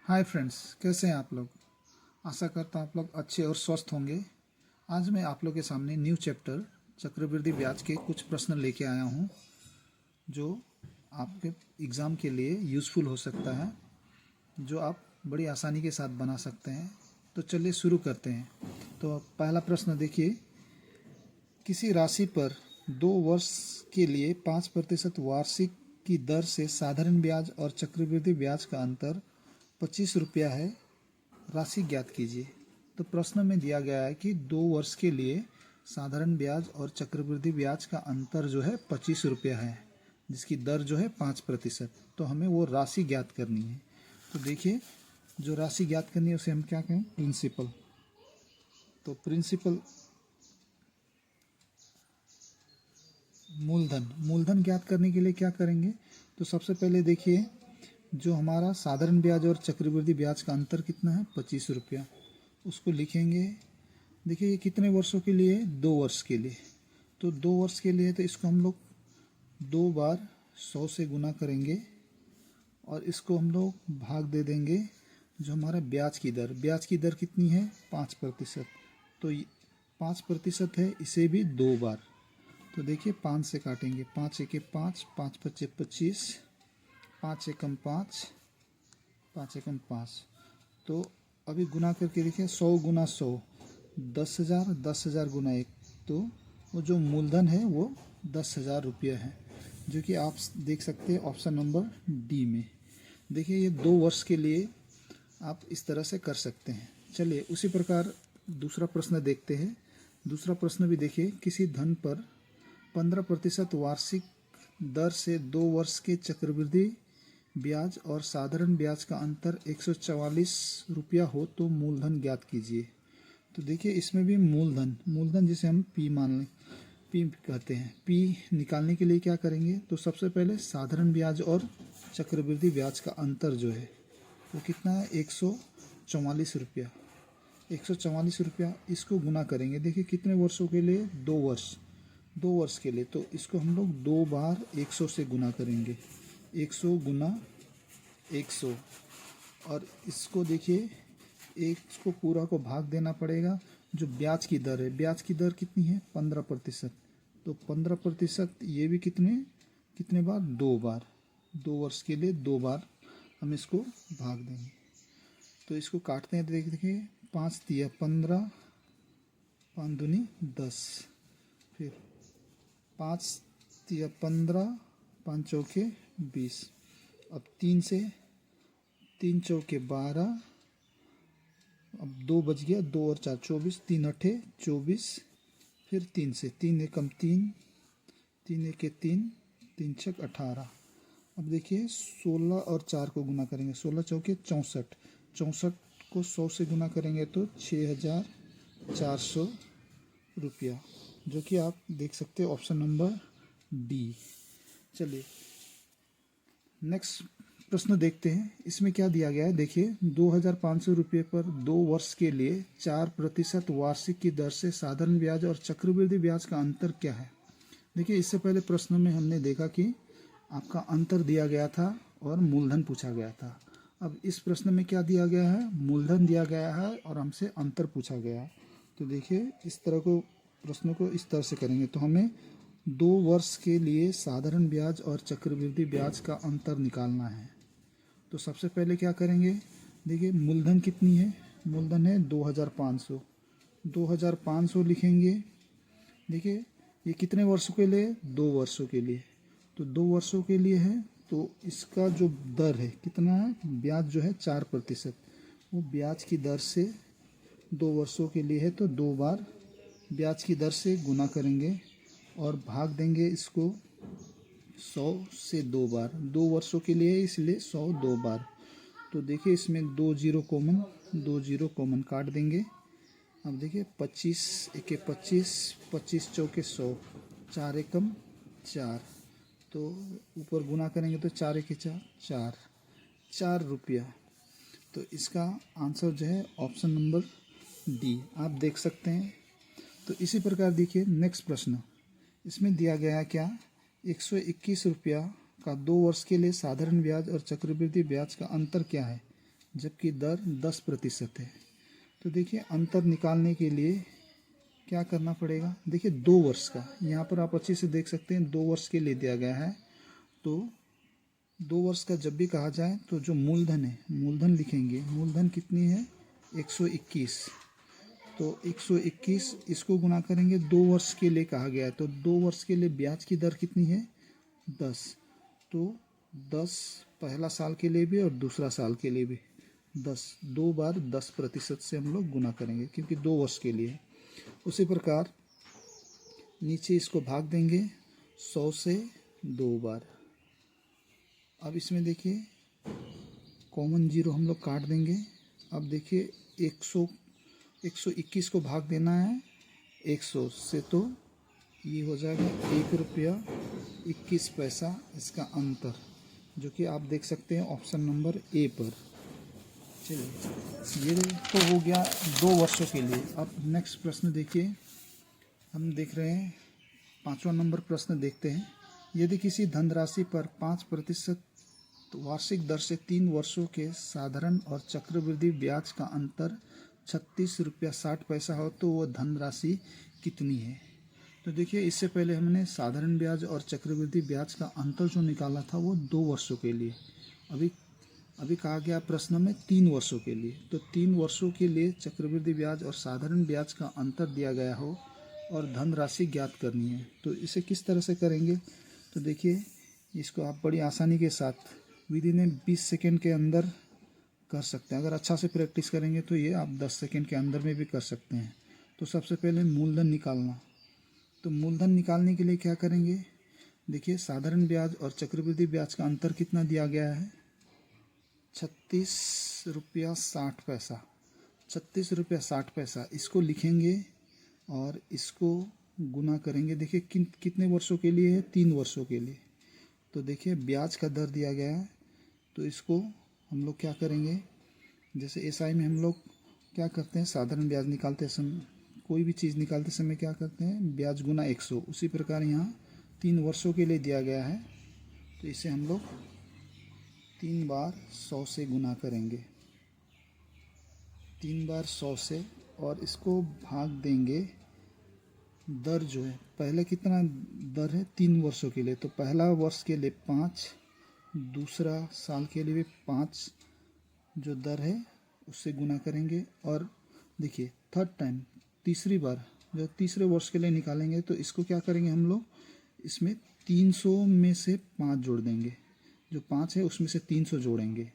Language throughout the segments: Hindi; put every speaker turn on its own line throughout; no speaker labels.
हाय फ्रेंड्स, कैसे हैं आप लोग। आशा करता हूँ आप लोग अच्छे और स्वस्थ होंगे। आज मैं आप लोग के सामने न्यू चैप्टर चक्रवृद्धि ब्याज के कुछ प्रश्न लेके आया हूँ जो आपके एग्ज़ाम के लिए यूज़फुल हो सकता है, जो आप बड़ी आसानी के साथ बना सकते हैं। तो चलिए शुरू करते हैं। तो पहला प्रश्न देखिए, किसी राशि पर 2 वर्ष के लिए 5% वार्षिक की दर से साधारण ब्याज और चक्रवृद्धि ब्याज का अंतर 25 रुपया है, राशि ज्ञात कीजिए। तो प्रश्न में दिया गया है कि 2 वर्ष के लिए साधारण ब्याज और चक्रवृद्धि ब्याज का अंतर जो है 25 रुपया है, जिसकी दर जो है 5%। तो हमें वो राशि ज्ञात करनी है। तो देखिए, जो राशि ज्ञात करनी है उसे हम क्या कहें, प्रिंसिपल। तो प्रिंसिपल मूलधन ज्ञात करने के लिए क्या करेंगे, तो सबसे पहले देखिए, जो हमारा साधारण ब्याज और चक्रवृद्धि ब्याज का अंतर कितना है, 25 रुपया, उसको लिखेंगे। देखिए ये कितने वर्षों के लिए, 2 वर्ष के लिए। तो 2 वर्ष के लिए तो इसको हम लोग 2 बार 100 से गुना करेंगे और इसको हम लोग भाग दे देंगे जो हमारा ब्याज की दर कितनी है, 5%। तो 5% है, इसे भी 2 बार। तो देखिए 5 से काटेंगे, 5 एके 5, 5 पच्चे 25, 5 एकम 5, 5 एकम 5। तो अभी गुना करके देखिए, 100 गुना 100 10,000, 10,000 गुना 1। तो वो जो मूलधन है वो 10,000 रुपये है, जो कि आप देख सकते हैं ऑप्शन नंबर डी में। देखिए ये 2 वर्ष के लिए आप इस तरह से कर सकते हैं। चलिए उसी प्रकार दूसरा प्रश्न देखते हैं। दूसरा प्रश्न भी देखिए, किसी धन पर 15% वार्षिक दर से 2 वर्ष के चक्रवृद्धि ब्याज और साधारण ब्याज का अंतर 144 रुपया हो तो मूलधन ज्ञात कीजिए। तो देखिए इसमें भी मूलधन जिसे हम पी मान लें, पी कहते हैं। पी निकालने के लिए क्या करेंगे, तो सबसे पहले साधारण ब्याज और चक्रवृद्धि ब्याज का अंतर जो है वो कितना है, 144 रुपया। 144 रुपया, इसको गुना करेंगे। देखिए कितने वर्षों के लिए, 2 वर्ष। 2 वर्ष के लिए तो इसको हम लोग 2 बार 100 से गुना करेंगे, 100 गुना 100। और इसको देखिए, एक को पूरा को भाग देना पड़ेगा। जो ब्याज की दर है, ब्याज की दर कितनी है, 15%। तो 15%, ये भी कितने बार, 2 बार। 2 वर्ष के लिए 2 बार हम इसको भाग देंगे। तो इसको काटते हैं, देखिए 5 तिया 15, 5 दूनी 10, फिर 5 तिया 15, 5 चौके 20। अब 3 चौके 12, अब 2 बच गया, 2 और 4 24, 3 अठे 24, फिर 3 से 3 एकम 3, 3 एके 3, 3 छक 18। अब देखिए 16 और 4 को गुना करेंगे, 16 चौके 64, 64 को 100 से गुना करेंगे तो 6,400 रुपया, जो कि आप देख सकते हैं ऑप्शन नंबर डी। चलिए नेक्स्ट प्रश्न देखते हैं। इसमें क्या दिया गया है, देखिए 2,500 रुपये पर 2 वर्ष के लिए 4% वार्षिक की दर से साधारण ब्याज और चक्रवृद्धि ब्याज का अंतर क्या है। देखिए इससे पहले प्रश्न में हमने देखा कि आपका अंतर दिया गया था और मूलधन पूछा गया था। अब इस प्रश्न में क्या दिया गया है, मूलधन दिया गया है और हमसे अंतर पूछा गया है। तो देखिए इस तरह को प्रश्नों को इस तरह से करेंगे। तो हमें 2 वर्ष के लिए साधारण ब्याज और चक्रवृद्धि ब्याज का अंतर निकालना है। तो सबसे पहले क्या करेंगे, देखिए मूलधन कितनी है, मूलधन है 2,500। 2,500 लिखेंगे। देखिए ये कितने वर्षों के लिए, 2 वर्षों के लिए। तो 2 वर्षों के लिए है, तो इसका जो दर है कितना है, ब्याज जो है 4%। वो ब्याज की दर से 2 वर्षों के लिए है, तो 2 बार ब्याज की दर से गुना करेंगे और भाग देंगे इसको 100 से 2 बार। 2 वर्षों के लिए इसलिए 100 2 बार। तो देखिए इसमें 2 जीरो कॉमन काट देंगे। अब देखिए 25 एके 25, 25 चौके 100, 4 एकम 4। तो ऊपर गुना करेंगे तो 4 एके 4, 4 रुपया। तो इसका आंसर जो है ऑप्शन नंबर डी, आप देख सकते हैं। तो इसी प्रकार देखिए नेक्स्ट प्रश्न, इसमें दिया गया है क्या, 121 रुपया का 2 वर्ष के लिए साधारण ब्याज और चक्रवृद्धि ब्याज का अंतर क्या है। जबकि दर 10% है। तो देखिए अंतर निकालने के लिए क्या करना पड़ेगा। देखिए 2 वर्ष का, यहाँ पर आप अच्छे से देख सकते हैं 2 वर्ष के लिए दिया गया है। तो 2 वर्ष का जब भी कहा जाए तो जो मूलधन है, मूलधन लिखेंगे। मूलधन कितनी है 121। तो 121 इसको गुना करेंगे, 2 वर्ष के लिए कहा गया है तो 2 वर्ष के लिए ब्याज की दर कितनी है 10। तो 10 पहला साल के लिए भी और दूसरा साल के लिए भी 10, 2 बार 10% से हम लोग गुना करेंगे क्योंकि 2 वर्ष के लिए। उसी प्रकार नीचे इसको भाग देंगे 100 से 2 बार। अब इसमें देखिए कॉमन जीरो हम लोग काट देंगे। अब देखिए 121 को भाग देना है 100 से, तो ये हो जाएगा 1 रुपया 21 पैसा इसका अंतर, जो कि आप देख सकते हैं ऑप्शन नंबर ए पर। चलिए ये तो हो गया 2 वर्षों के लिए। अब नेक्स्ट प्रश्न देखिए, हम देख रहे हैं 5वां नंबर प्रश्न देखते हैं। यदि किसी धनराशि पर 5% वार्षिक दर से 3 वर्षों के साधारण और चक्रवृद्धि ब्याज का अंतर 36 रुपया 60 पैसा हो तो वह धनराशि कितनी है। तो देखिए इससे पहले हमने साधारण ब्याज और चक्रवृद्धि ब्याज का अंतर जो निकाला था वो 2 वर्षों के लिए। अभी कहा गया प्रश्न में 3 वर्षों के लिए। तो 3 वर्षों के लिए चक्रवृद्धि ब्याज और साधारण ब्याज का अंतर दिया गया हो और धनराशि ज्ञात करनी है, तो इसे किस तरह से करेंगे। तो देखिए इसको आप बड़ी आसानी के साथ विधि ने 20 सेकेंड के अंदर कर सकते हैं। अगर अच्छा से प्रैक्टिस करेंगे तो ये आप 10 सेकेंड के अंदर में भी कर सकते हैं। तो सबसे पहले मूलधन निकालना। तो मूलधन निकालने के लिए क्या करेंगे, देखिए साधारण ब्याज और चक्रवृद्धि ब्याज का अंतर कितना दिया गया है 36 रुपया 60 पैसा। 36 रुपया 60 पैसा इसको लिखेंगे और इसको गुना करेंगे। देखिए कितने वर्षों के लिए है 3 वर्षों के लिए। तो देखिए ब्याज का दर दिया गया है, तो इसको हम लोग क्या करेंगे, जैसे एसआई में हम लोग क्या करते हैं साधारण ब्याज निकालते समय, कोई भी चीज़ निकालते समय क्या करते हैं ब्याज गुना 100। उसी प्रकार यहाँ 3 वर्षों के लिए दिया गया है, तो इसे हम लोग 3 बार 100 से गुना करेंगे, 3 बार 100 से, और इसको भाग देंगे दर जो है, पहले कितना दर है 3 वर्षों के लिए, तो पहला वर्ष के लिए 5, दूसरा साल के लिए भी 5 जो दर है उससे गुना करेंगे। और देखिए थर्ड टाइम तीसरी बार जो तीसरे वर्ष के लिए निकालेंगे, तो इसको क्या करेंगे हम लोग, इसमें 300 में से 5 जोड़ देंगे, जो 5 है उसमें से 300 जोड़ेंगे,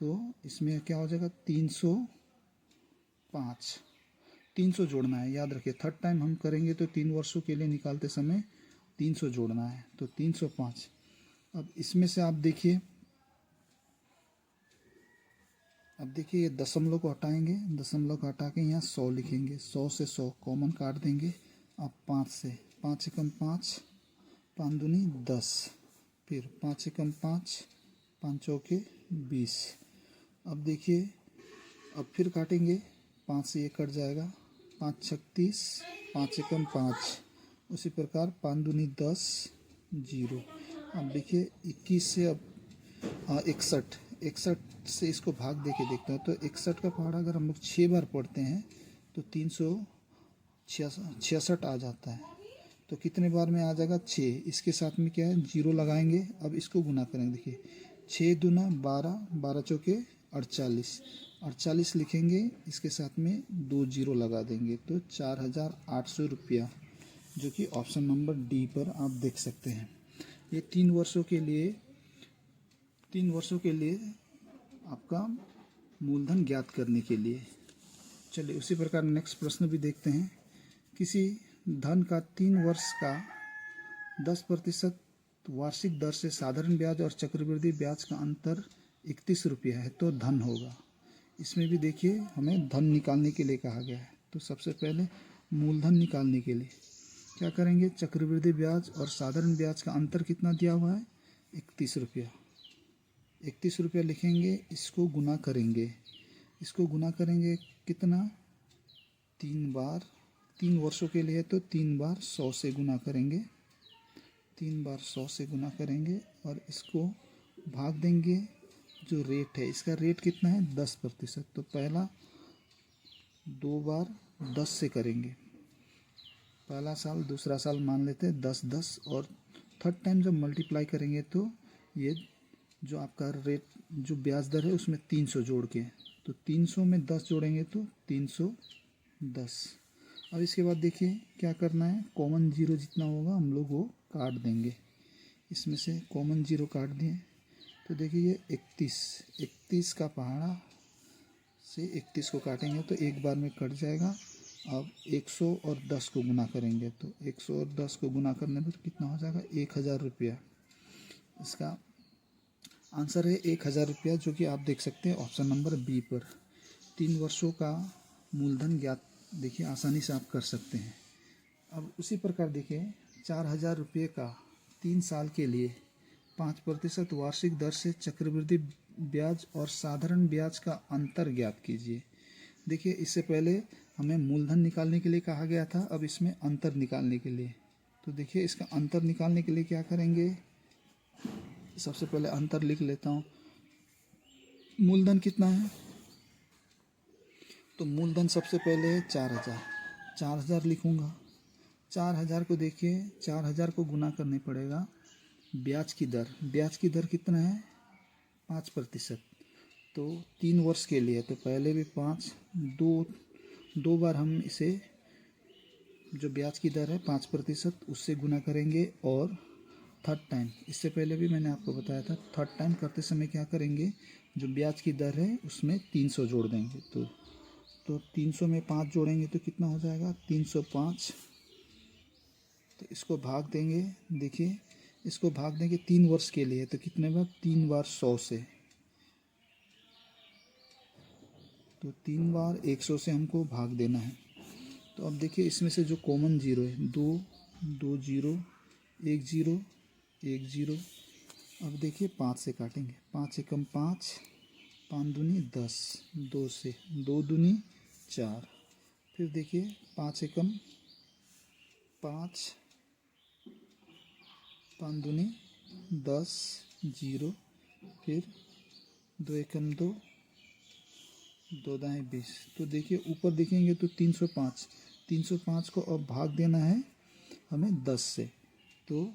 तो इसमें क्या हो जाएगा 305। 300 जोड़ना है, याद रखिए थर्ड टाइम हम करेंगे तो 3 वर्षों के लिए निकालते समय 300 जोड़ना है, तो 305। अब इसमें से आप देखिए, अब देखिए ये दशमलव को हटाएंगे, दशमलव को हटा के यहाँ 100 लिखेंगे, 100 से 100 कॉमन काट देंगे। अब 5 से 5 एकम 5, 5 दूनी 10, फिर 5 एकम 5, 5 चौके 20। अब देखिए अब फिर काटेंगे, 5 से ये कट जाएगा, 5 36, 5 एकम 5, उसी प्रकार 5 दूनी 10, 0। अब देखिए 21 से अब 61 से इसको भाग दे के देखते हैं, तो 61 का पहाड़ा अगर हम लोग 6 बार पढ़ते हैं तो 366 आ जाता है। तो कितने बार में आ जाएगा 6, इसके साथ में क्या है 0 लगाएंगे। अब इसको गुना करेंगे, देखिए 6 दूना 12, 12 चौके 48, 48 लिखेंगे, इसके साथ में 2 0 लगा देंगे, तो 4800 रुपया, जो कि ऑप्शन नंबर डी पर आप देख सकते हैं। ये 3 वर्षों के लिए आपका मूलधन ज्ञात करने के लिए। चलिए उसी प्रकार नेक्स्ट प्रश्न भी देखते हैं। किसी धन का 3 वर्ष का 10% वार्षिक दर से साधारण ब्याज और चक्रवृद्धि ब्याज का अंतर 31 रुपया है तो धन होगा। इसमें भी देखिए हमें धन निकालने के लिए कहा गया है। तो सबसे पहले मूलधन निकालने के लिए क्या करेंगे, चक्रवृद्धि ब्याज और साधारण ब्याज का अंतर कितना दिया हुआ है 31 रुपया। 31 रुपया लिखेंगे, इसको गुना करेंगे, कितना 3 बार, 3 वर्षों के लिए तो 3 बार 100 से गुना करेंगे, 3 बार 100 से गुना करेंगे, और इसको भाग देंगे जो रेट है इसका रेट कितना है 10%। तो पहला 2 बार 10 से करेंगे, पहला साल दूसरा साल मान लेते हैं 10-10, और थर्ड टाइम जब मल्टीप्लाई करेंगे तो ये जो आपका रेट जो ब्याज दर है उसमें 300 जोड़ के, तो 300 में 10 जोड़ेंगे तो 310। अब इसके बाद देखिए क्या करना है, कॉमन जीरो जितना होगा हम लोग वो काट देंगे। इसमें से कॉमन जीरो काट दिए तो देखिए ये 31 का पहाड़ा से 31 को काटेंगे तो एक बार में कट जाएगा। अब 100 और 10 को गुना करेंगे तो 100 और 10 को गुना करने पर कितना हो जाएगा 1000 रुपया। इसका आंसर है 1000 रुपया, जो कि आप देख सकते हैं ऑप्शन नंबर बी पर। 3 वर्षों का मूलधन ज्ञात देखिए आसानी से आप कर सकते हैं। अब उसी प्रकार देखिए 4000 रुपये का 3 साल के लिए 5% वार्षिक दर से चक्रवृद्धि ब्याज और साधारण ब्याज का अंतर ज्ञात कीजिए। देखिए इससे पहले हमें मूलधन निकालने के लिए कहा गया था, अब इसमें अंतर निकालने के लिए। तो देखिए इसका अंतर निकालने के लिए क्या करेंगे, सबसे पहले अंतर लिख लेता हूँ। मूलधन कितना है, तो मूलधन सबसे पहले है 4000 लिखूँगा। 4000 को देखिए 4000 को गुना करने पड़ेगा ब्याज की दर कितना है 5%। तो 3 वर्ष के लिए तो पहले भी 5, दो बार हम इसे जो ब्याज की दर है 5% उससे गुना करेंगे, और थर्ड टाइम, इससे पहले भी मैंने आपको बताया था, थर्ड टाइम करते समय क्या करेंगे, जो ब्याज की दर है उसमें 300 जोड़ देंगे। तो 300 में 5 जोड़ेंगे तो कितना हो जाएगा 305। तो इसको भाग देंगे, देखिए इसको भाग देंगे 3 वर्ष के लिए तो कितने बार 3 बार 100 से, तो 3 बार 100 से हमको भाग देना है। तो अब देखिए इसमें से जो कॉमन जीरो है 2 जीरो 1 जीरो 1 जीरो। अब देखिए 5 से काटेंगे, 5 एकम 5, 5 दूनी 10, 2 से 2 दूनी 4, फिर देखिए 5 एकम 5, 5 दूनी 10, जीरो, फिर 2 एकम 2, 2 दाएँ 20। तो देखिए ऊपर देखेंगे तो 305 को अब भाग देना है हमें 10 से, तो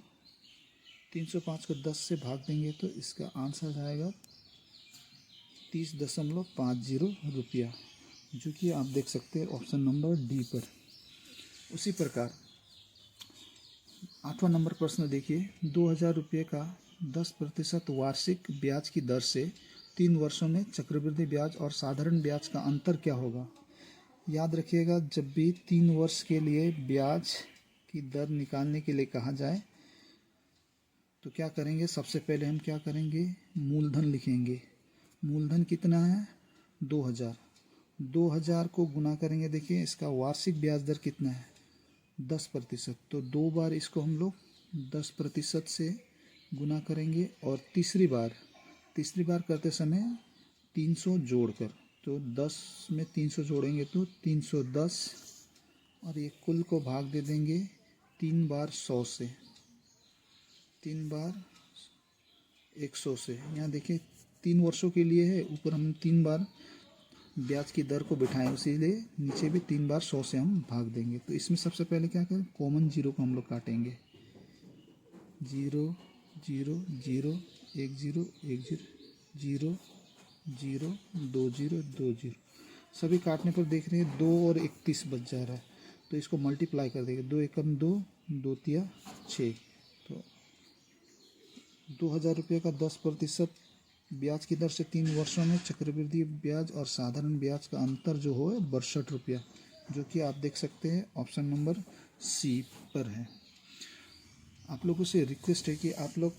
305 को 10 से भाग देंगे तो इसका आंसर आएगा 30.50 रुपया, जो कि आप देख सकते हैं ऑप्शन नंबर डी पर। उसी प्रकार 8वां नंबर प्रश्न देखिए, 2000 रुपये का 10% वार्षिक ब्याज की दर से 3 वर्षों में चक्रवृद्धि ब्याज और साधारण ब्याज का अंतर क्या होगा। याद रखिएगा जब भी 3 वर्ष के लिए ब्याज की दर निकालने के लिए कहा जाए तो क्या करेंगे, सबसे पहले हम क्या करेंगे, मूलधन लिखेंगे। मूलधन कितना है 2000 को गुना करेंगे, देखिए इसका वार्षिक ब्याज दर कितना है 10%। तो 2 बार इसको हम लोग 10% से गुना करेंगे, और तीसरी बार करते समय 300 जोड़कर, तो 10 में 300 जोड़ेंगे तो 310, और ये कुल को भाग दे देंगे 3 बार 100 से, 3 बार 100 से। यहाँ देखिए 3 वर्षों के लिए है, ऊपर हम 3 बार ब्याज की दर को बिठाएं, इसीलिए नीचे भी 3 बार 100 से हम भाग देंगे। तो इसमें सबसे पहले क्या करें, कॉमन जीरो को हम लोग काटेंगे, 0 0 0 1 0 1 0 0 2 0 2 0। सभी काटने पर देख रहे हैं 2 और 31 बच जा रहा है, तो इसको मल्टीप्लाई कर देंगे, 2 एकम 2, 2 तिया 6। तो 2000 रुपये का 10% ब्याज की दर से 3 वर्षों में चक्रवृद्धि ब्याज और साधारण ब्याज का अंतर जो हो 62 रुपया, जो कि आप देख सकते हैं ऑप्शन नंबर सी पर है। आप लोगों से रिक्वेस्ट है कि आप लोग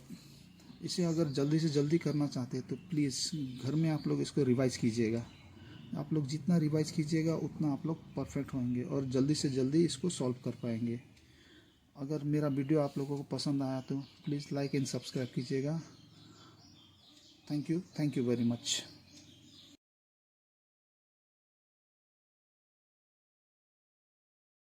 इसे अगर जल्दी से जल्दी करना चाहते हैं तो प्लीज़ घर में आप लोग इसको रिवाइज़ कीजिएगा। आप लोग जितना रिवाइज़ कीजिएगा उतना आप लोग परफेक्ट होंगे और जल्दी से जल्दी इसको सॉल्व कर पाएंगे। अगर मेरा वीडियो आप लोगों को पसंद आया तो प्लीज़ लाइक एंड सब्सक्राइब कीजिएगा। Thank you very much.